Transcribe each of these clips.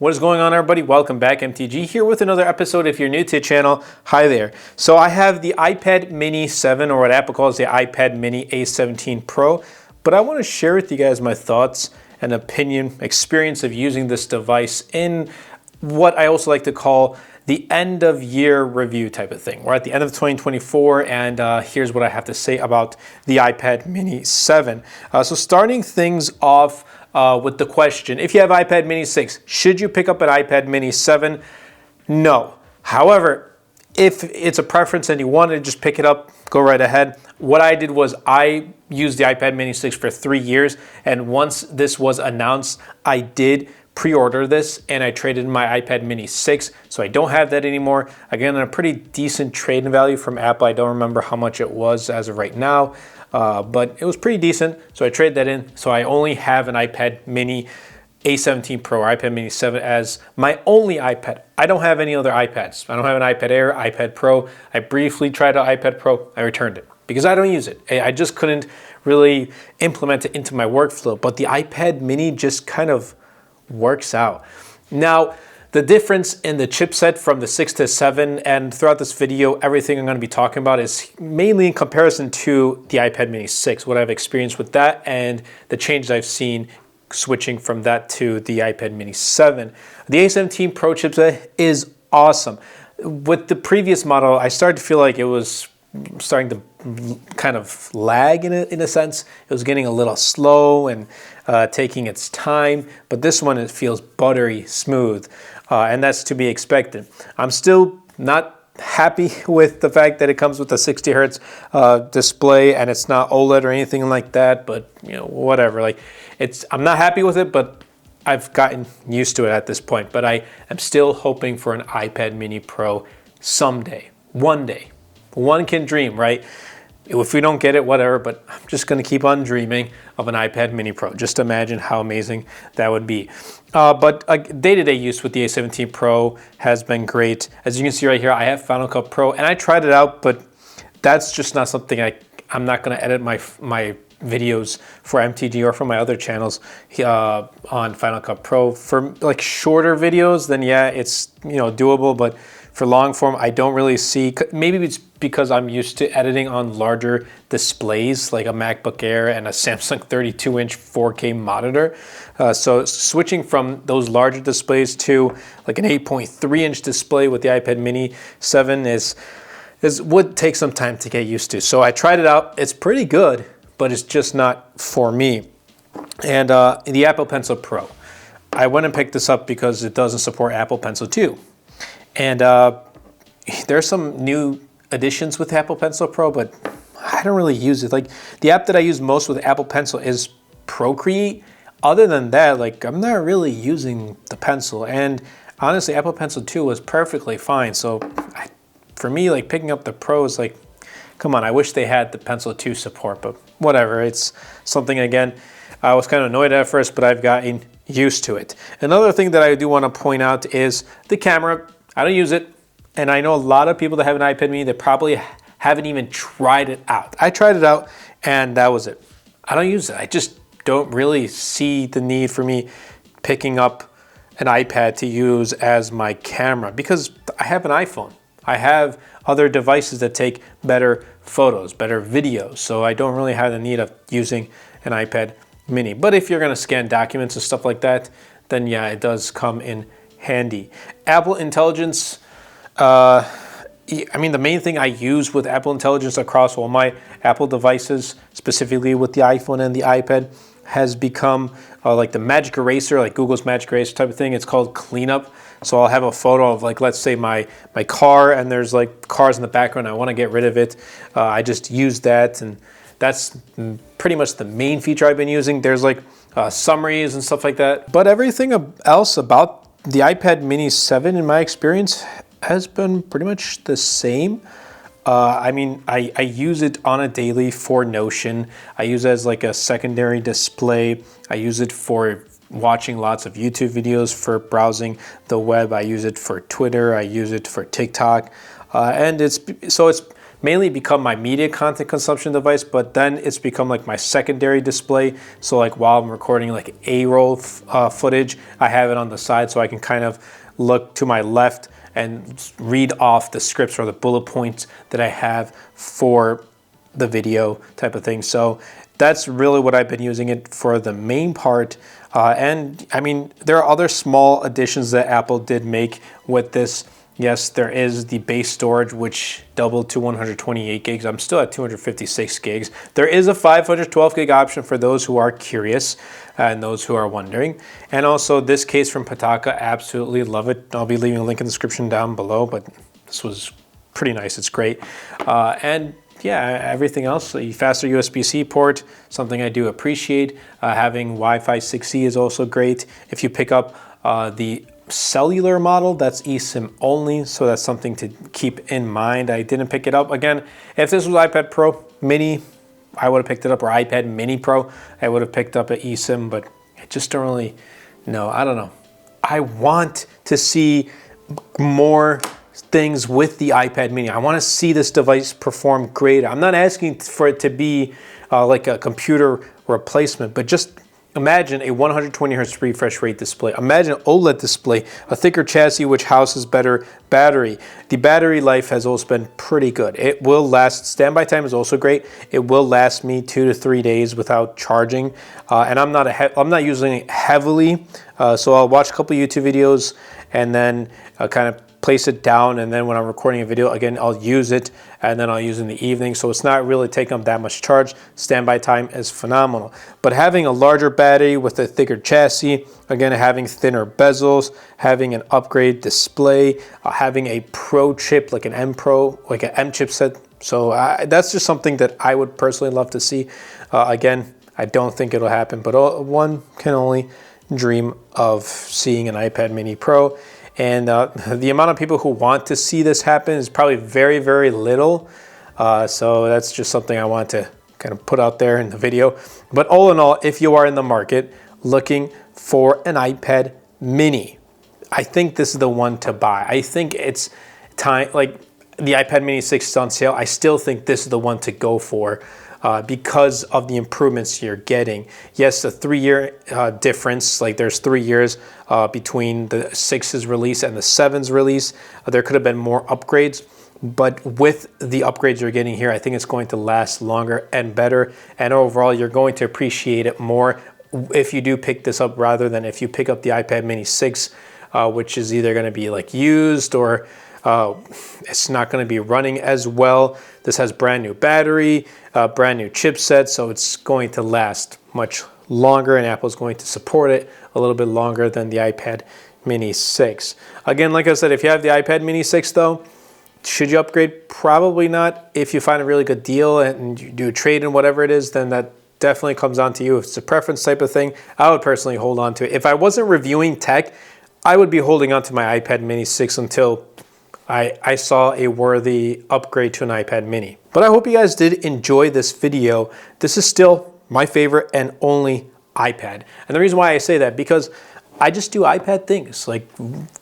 What is going on, everybody? Welcome back. MTG here with another episode. If you're new to the channel, hi there. So I have the iPad mini 7, or what Apple calls the iPad mini A17 Pro, but I want to share with you guys my thoughts and opinion, experience of using this device in what I also like to call the end of year review type of thing. We're at the end of 2024, and here's what I have to say about the iPad mini 7. So starting things off with the question, if you have iPad mini 6, should you pick up an iPad mini 7? No. However, if it's a preference and you want to just pick it up, go right ahead. What I did was I used the iPad mini 6 for 3 years, and once this was announced, I did pre-order this and I traded in my iPad mini 6, so I don't have that anymore. Again, a pretty decent trade-in value from Apple. I don't remember how much it was as of right now, but it was pretty decent, so I traded that in. So I only have an iPad mini A17 Pro or iPad mini 7 as my only iPad. I don't have any other iPads. I don't have an iPad Air, iPad Pro. I briefly tried an iPad Pro. I returned it because I don't use it. I just couldn't really implement it into my workflow, but the iPad mini just kind of works out. Now, the difference in the chipset from the 6 to 7, and throughout this video, everything I'm going to be talking about is mainly in comparison to the iPad mini 6, what I've experienced with that and the changes I've seen switching from that to the iPad mini 7. The A17 Pro chipset is awesome. With the previous model, I started to feel like it was starting to kind of lag in a sense. It was getting a little slow and taking its time, but this one, it feels buttery smooth, and that's to be expected. I'm still not happy with the fact that it comes with a 60 hertz display and it's not OLED or anything like that, but you know, whatever. Like, I'm not happy with it, but I've gotten used to it at this point. But I am still hoping for an iPad mini Pro someday, one day. One can dream, right? If we don't get it, whatever, but I'm just going to keep on dreaming of an iPad mini Pro. Just imagine how amazing that would be. But day-to-day use with the A17 Pro has been great. As you can see right here, I have Final Cut Pro, and I tried it out, but that's just not something I'm not going to edit my videos for MTG or for my other channels on Final Cut Pro. For like shorter videos, then yeah, it's doable, but for long form, I don't really see. Maybe it's because I'm used to editing on larger displays like a MacBook Air and a Samsung 32-inch 4K monitor. So switching from those larger displays to like an 8.3-inch display with the iPad mini 7 would take some time to get used to. So I tried it out. It's pretty good, but it's just not for me. And the Apple Pencil Pro, I went and picked this up because it doesn't support Apple Pencil 2. And there's some new additions with Apple Pencil Pro, but I don't really use it. Like, the app that I use most with Apple Pencil is Procreate. Other than that, like, I'm not really using the Pencil. And honestly, Apple Pencil 2 was perfectly fine. So for me, like, picking up the Pro is like, come on, I wish they had the Pencil 2 support, but whatever. It's something, again, I was kind of annoyed at first, but I've gotten used to it. Another thing that I do want to point out is the camera. I don't use it, and I know a lot of people that have an iPad mini that probably haven't even tried it out. I tried it out, and that was it. I don't use it. I just don't really see the need for me picking up an iPad to use as my camera because I have an iPhone. I have other devices that take better photos, better videos, so I don't really have the need of using an iPad mini. But if you're going to scan documents and stuff like that, then yeah, it does come in handy. Apple Intelligence, I mean, the main thing I use with Apple Intelligence across all my Apple devices, specifically with the iPhone and the iPad, has become like the Magic Eraser, like Google's Magic Eraser type of thing. It's called Cleanup. So I'll have a photo of, like, let's say my car, and there's like cars in the background. I want to get rid of it. I just use that, and that's pretty much the main feature I've been using. There's like summaries and stuff like that. But everything else about the iPad mini 7, in my experience, has been pretty much the same. I mean, I use it on a daily for Notion. I use it as like a secondary display. I use it for watching lots of YouTube videos, for browsing the web. I use it for Twitter. I use it for TikTok. And it's mainly become my media content consumption device, but then it's become like my secondary display. So like while I'm recording like A-roll footage, I have it on the side so I can kind of look to my left and read off the scripts or the bullet points that I have for the video type of thing. So that's really what I've been using it for the main part. And I mean, there are other small additions that Apple did make with this. Yes, there is the base storage, which doubled to 128 gigs. I'm still at 256 gigs. There is a 512 gig option for those who are curious and those who are wondering. And also this case from Pataka, absolutely love it. I'll be leaving a link in the description down below, but this was pretty nice. It's great. And yeah, everything else, a faster USB-C port, something I do appreciate. Having Wi-Fi 6E is also great. If you pick up the cellular model, that's eSIM only, so that's something to keep in mind. I didn't pick it up. Again, if this was iPad Pro Mini, I would have picked it up, or iPad Mini Pro, I would have picked up an eSIM, but I just don't really know. I don't know. I want to see more things with the iPad Mini. I want to see this device perform great. I'm not asking for it to be like a computer replacement, but just imagine a 120 Hz refresh rate display. Imagine an OLED display, a thicker chassis which houses better battery. The battery life has also been pretty good. It will last, standby time is also great. It will last me 2 to 3 days without charging. And I'm not using it heavily, so I'll watch a couple YouTube videos and then kind of place it down, and then when I'm recording a video, again, I'll use it, and then I'll use it in the evening. So it's not really taking up that much charge. Standby time is phenomenal. But having a larger battery with a thicker chassis, again, having thinner bezels, having an upgrade display, having a Pro chip, like an M Pro, like an M chipset. So that's just something that I would personally love to see. Again, I don't think it'll happen, but one can only dream of seeing an iPad Mini Pro. And the amount of people who want to see this happen is probably very, very little. So that's just something I want to kind of put out there in the video. But all in all, if you are in the market looking for an iPad Mini, I think this is the one to buy. I think it's time, like the iPad Mini 6 is on sale. I still think this is the one to go for. Because of the improvements you're getting. Yes, the 3-year difference, like there's 3 years between the 6's release and the 7's release. There could have been more upgrades, but with the upgrades you're getting here, I think it's going to last longer and better. And overall, you're going to appreciate it more if you do pick this up rather than if you pick up the iPad Mini 6, which is either going to be like used or it's not going to be running as well. This has brand new battery, brand new chipset, so it's going to last much longer, and Apple's going to support it a little bit longer than the iPad Mini 6. Again, like I said, if you have the iPad Mini 6 though, should you upgrade? Probably not. If you find a really good deal and you do a trade in whatever it is, then that definitely comes down to you. If it's a preference type of thing, I would personally hold on to it. If I wasn't reviewing tech, I would be holding on to my iPad Mini 6 until I saw a worthy upgrade to an iPad Mini. But I hope you guys did enjoy this video. This is still my favorite and only iPad. And the reason why I say that, because I just do iPad things, like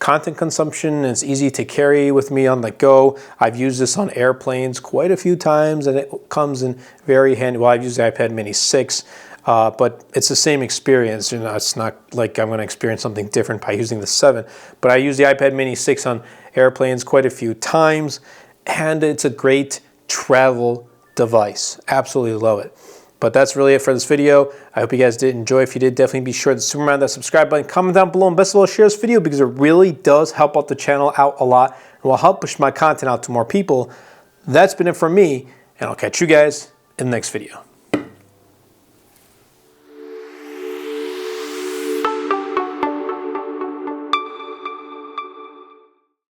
content consumption. It's easy to carry with me on the go. I've used this on airplanes quite a few times, and it comes in very handy. Well, I've used the iPad Mini 6, but it's the same experience. You know, it's not like I'm going to experience something different by using the 7. But I use the iPad Mini 6 on airplanes quite a few times, and it's a great travel device. Absolutely love it. But that's really it for this video. I hope you guys did enjoy. If you did, definitely be sure to superman that subscribe button, comment down below, and best of all, share this video because it really does help out the channel out a lot and will help push my content out to more people. That's been it for me, and I'll catch you guys in the next video.